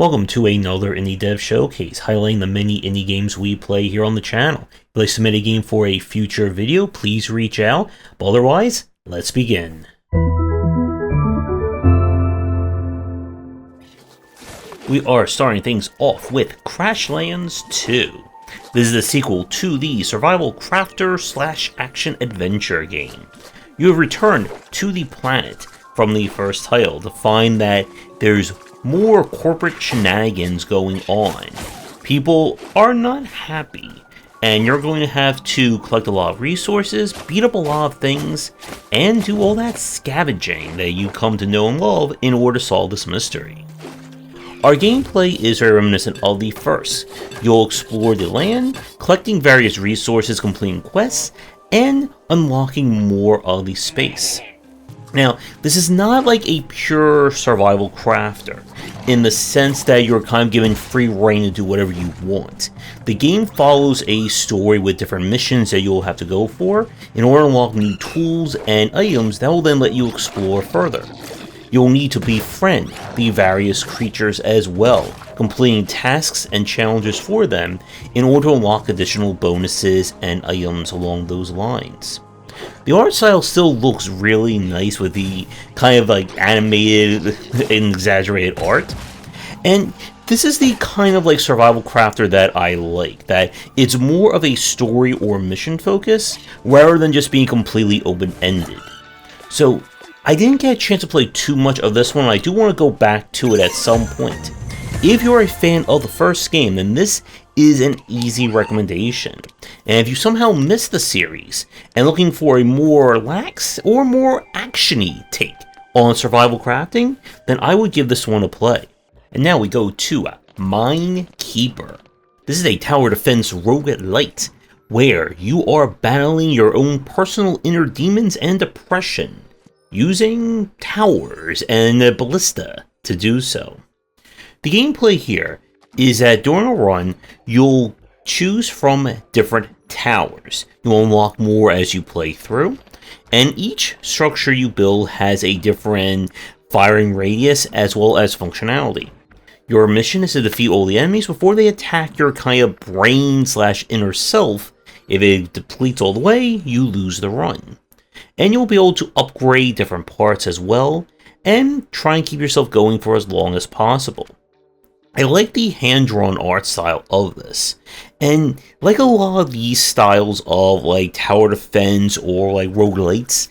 Welcome to another Indie Dev Showcase, highlighting the many indie games we play here on the channel. If you'd like to submit a game for a future video, please reach out. But otherwise, let's begin. We are starting things off with Crashlands 2. This is the sequel to the survival crafter / action adventure game. You have returned to the planet from the first title to find that there's more corporate shenanigans going on. People are not happy, and you're going to have to collect a lot of resources, beat up a lot of things, and do all that scavenging that you come to know and love in order to solve this mystery. Our gameplay is very reminiscent of the first. You'll explore the land, collecting various resources, completing quests, and unlocking more of the space. Now, this is not like a pure survival crafter, in the sense that you're kind of given free reign to do whatever you want. The game follows a story with different missions that you'll have to go for in order to unlock new tools and items that will then let you explore further. You'll need to befriend the various creatures as well, completing tasks and challenges for them in order to unlock additional bonuses and items along those lines. The art style still looks really nice with the kind of like animated and exaggerated art. And this is the kind of like survival crafter that I like, that it's more of a story or mission focus rather than just being completely open-ended. So I didn't get a chance to play too much of this one. I do want to go back to it at some point. If you're a fan of the first game, then this is an easy recommendation. And if you somehow missed the series and looking for a more lax or more action-y take on survival crafting, then I would give this one a play. And now we go to Minekeeper. This is a tower defense roguelite where you are battling your own personal inner demons and depression, using towers and a ballista to do so. The gameplay here is that during a run, you'll choose from different towers. You'll unlock more as you play through, and each structure you build has a different firing radius as well as functionality. Your mission is to defeat all the enemies before they attack your kind of brain / inner self. If it depletes all the way, you lose the run. And you'll be able to upgrade different parts as well, and try and keep yourself going for as long as possible. I like the hand-drawn art style of this, and like a lot of these styles of like tower defense or like roguelites,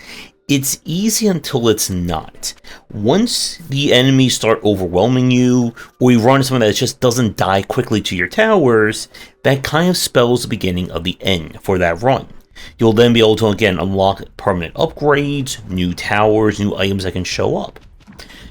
it's easy until it's not. Once the enemies start overwhelming you, or you run into something that just doesn't die quickly to your towers, that kind of spells the beginning of the end for that run. You'll then be able to again unlock permanent upgrades, new towers, new items that can show up.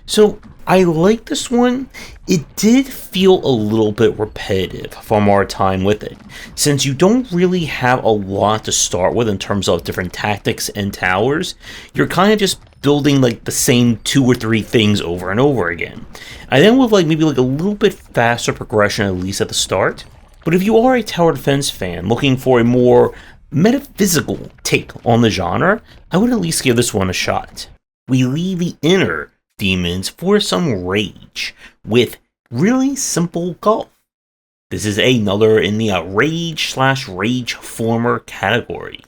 So I like this one. It did feel a little bit repetitive from our time with it, since you don't really have a lot to start with in terms of different tactics and towers. You're kind of just building like the same 2 or 3 things over and over again. I then would like maybe like a little bit faster progression at least at the start. But if you are a tower defense fan looking for a more metaphysical take on the genre, I would at least give this one a shot. We leave the inner demons for some rage with really simple golf. This is another in the rage / rage former category,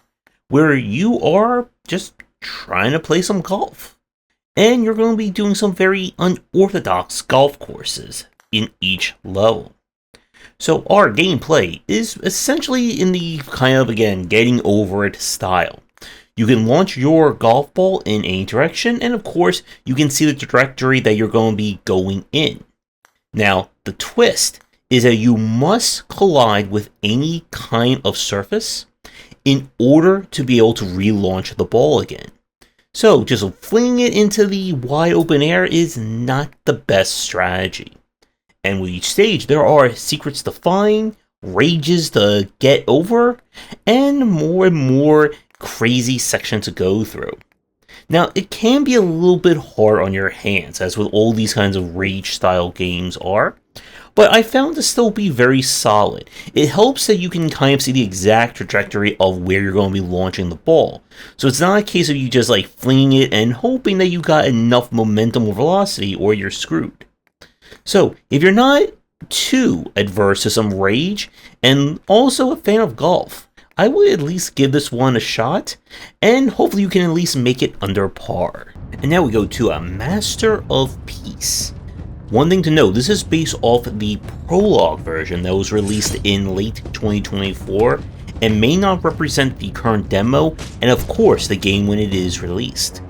where you are just trying to play some golf. And you're going to be doing some very unorthodox golf courses in each level. So our gameplay is essentially in the kind of, again, getting over it style. You can launch your golf ball in any direction, and of course, you can see the trajectory that you're going to be going in. Now, the twist is that you must collide with any kind of surface in order to be able to relaunch the ball again. So, just flinging it into the wide open air is not the best strategy. And with each stage, there are secrets to find, rages to get over, and more crazy section to go through. Now, it can be a little bit hard on your hands, as with all these kinds of rage-style games are, but I found to still be very solid. It helps that you can kind of see the exact trajectory of where you're going to be launching the ball. So it's not a case of you just like flinging it and hoping that you got enough momentum or velocity or you're screwed. So if you're not too adverse to some rage and also a fan of golf, I would at least give this one a shot, and hopefully you can at least make it under par. And now we go to a Master of Peace. One thing to note, this is based off the prologue version that was released in late 2024 and may not represent the current demo and of course the game when it is released.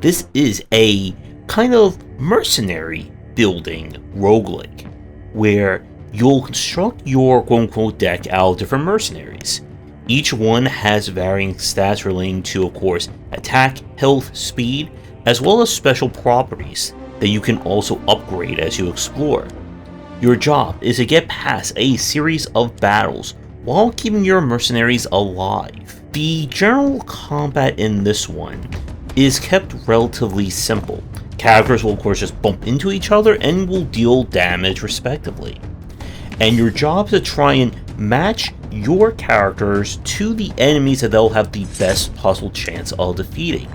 This is a kind of mercenary building roguelike where you'll construct your quote-unquote deck out of different mercenaries. Each one has varying stats relating to, of course, attack, health, speed, as well as special properties that you can also upgrade as you explore. Your job is to get past a series of battles while keeping your mercenaries alive. The general combat in this one is kept relatively simple. Characters will of course just bump into each other and will deal damage respectively. And your job is to try and match your characters to the enemies that they'll have the best possible chance of defeating.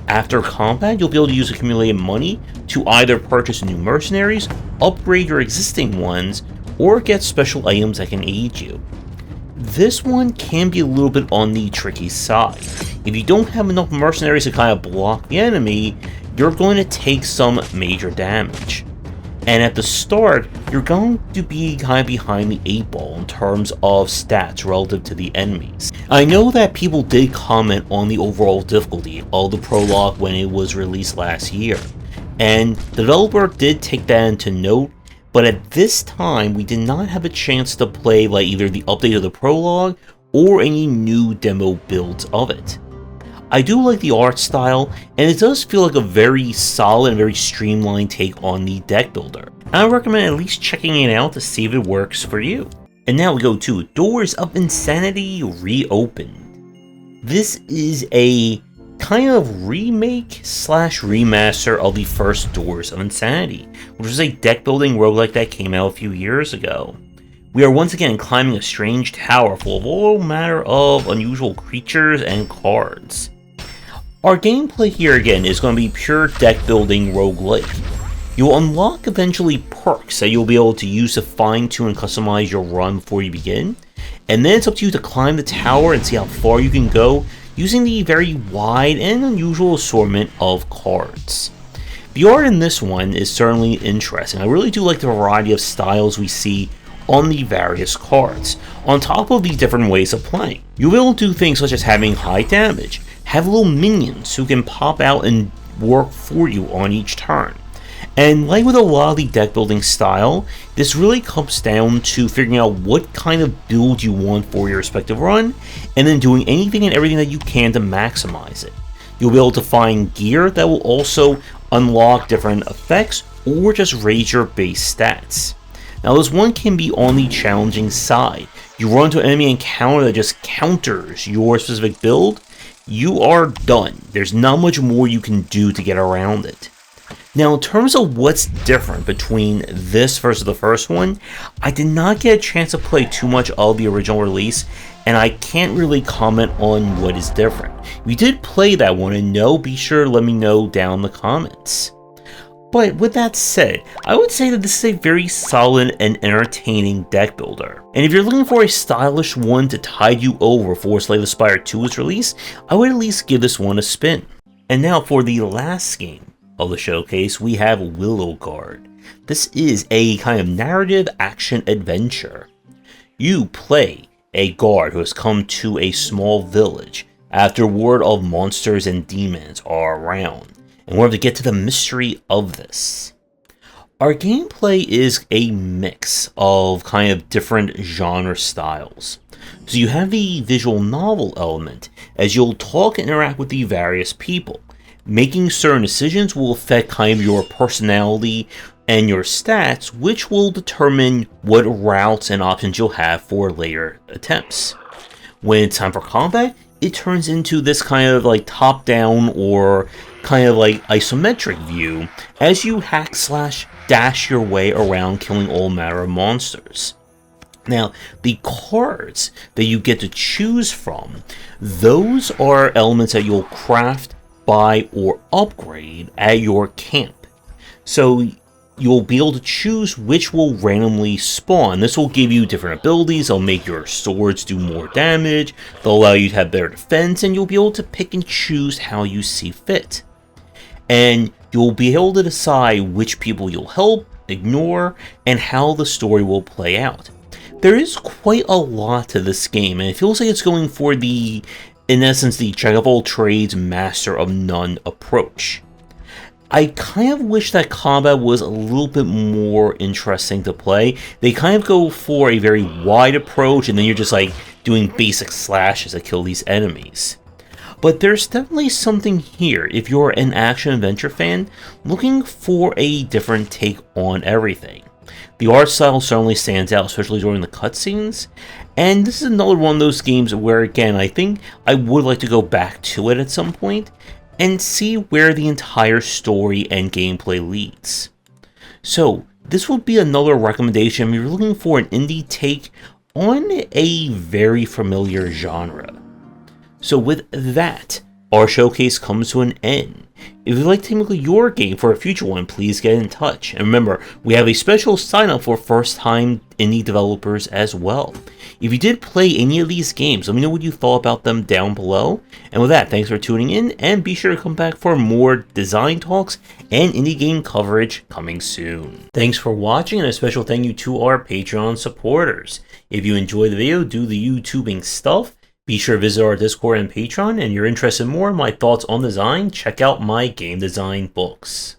After combat, you'll be able to use accumulated money to either purchase new mercenaries, upgrade your existing ones, or get special items that can aid you. This one can be a little bit on the tricky side. If you don't have enough mercenaries to kind of block the enemy, you're going to take some major damage. And at the start, you're going to be kind of behind the 8 ball in terms of stats relative to the enemies. I know that people did comment on the overall difficulty of the prologue when it was released last year, and the developer did take that into note, but at this time we did not have a chance to play like either the update of the prologue or any new demo builds of it. I do like the art style, and it does feel like a very solid and very streamlined take on the deck builder. I recommend at least checking it out to see if it works for you. And now we go to Doors of Insanity Reopened. This is a kind of remake slash remaster of the first Doors of Insanity, which was a deck building roguelike that came out a few years ago. We are once again climbing a strange tower full of all manner of unusual creatures and cards. Our gameplay here again is going to be pure deck building roguelike. You'll unlock eventually perks that you'll be able to use to fine tune and customize your run before you begin, and then it's up to you to climb the tower and see how far you can go using the very wide and unusual assortment of cards. The art in this one is certainly interesting. I really do like the variety of styles we see on the various cards, on top of the different ways of playing. You'll be able to do things such as having high damage, have little minions who can pop out and work for you on each turn. And like with a lot of the deck building style, this really comes down to figuring out what kind of build you want for your respective run, and then doing anything and everything that you can to maximize it. You'll be able to find gear that will also unlock different effects or just raise your base stats. Now this one can be on the challenging side. You run into an enemy encounter that just counters your specific build, you are done. There's not much more you can do to get around it. Now in terms of what's different between this versus the first one, I did not get a chance to play too much of the original release, and I can't really comment on what is different. If you did play that one and know, be sure to let me know down in the comments. But with that said, I would say that this is a very solid and entertaining deck builder. And if you're looking for a stylish one to tide you over before Slay the Spire 2 is released, I would at least give this one a spin. And now for the last game of the showcase, we have Willow Guard. This is a kind of narrative action adventure. You play a guard who has come to a small village after word of monsters and demons are around, and we have to get to the mystery of this. Our gameplay is a mix of kind of different genre styles. So you have the visual novel element, as you'll talk and interact with the various people. Making certain decisions will affect kind of your personality and your stats, which will determine what routes and options you'll have for later attempts. When it's time for combat, it turns into this kind of like top-down or kind of like isometric view as you hack slash dash your way around killing all manner of monsters. Now, the cards that you get to choose from, those are elements that you'll craft, buy, or upgrade at your camp. So you'll be able to choose which will randomly spawn. This will give you different abilities. They'll make your swords do more damage. They'll allow you to have better defense, and you'll be able to pick and choose how you see fit. And you'll be able to decide which people you'll help, ignore, and how the story will play out. There is quite a lot to this game, and it feels like it's going for the, in essence, the jack of all trades, master of none approach. I kind of wish that combat was a little bit more interesting to play. They kind of go for a very wide approach, and then you're just like doing basic slashes to kill these enemies. But there's definitely something here if you're an action-adventure fan looking for a different take on everything. The art style certainly stands out, especially during the cutscenes, and this is another one of those games where, again, I think I would like to go back to it at some point and see where the entire story and gameplay leads. So, this would be another recommendation if you're looking for an indie take on a very familiar genre. So with that, our showcase comes to an end. If you'd like to make your game for a future one, please get in touch. And remember, we have a special sign up for first-time indie developers as well. If you did play any of these games, let me know what you thought about them down below. And with that, thanks for tuning in, and be sure to come back for more design talks and indie game coverage coming soon. Thanks for watching, and a special thank you to our Patreon supporters. If you enjoyed the video, do the YouTubing stuff. Be sure to visit our Discord and Patreon, and if you're interested in more in my thoughts on design, check out my game design books.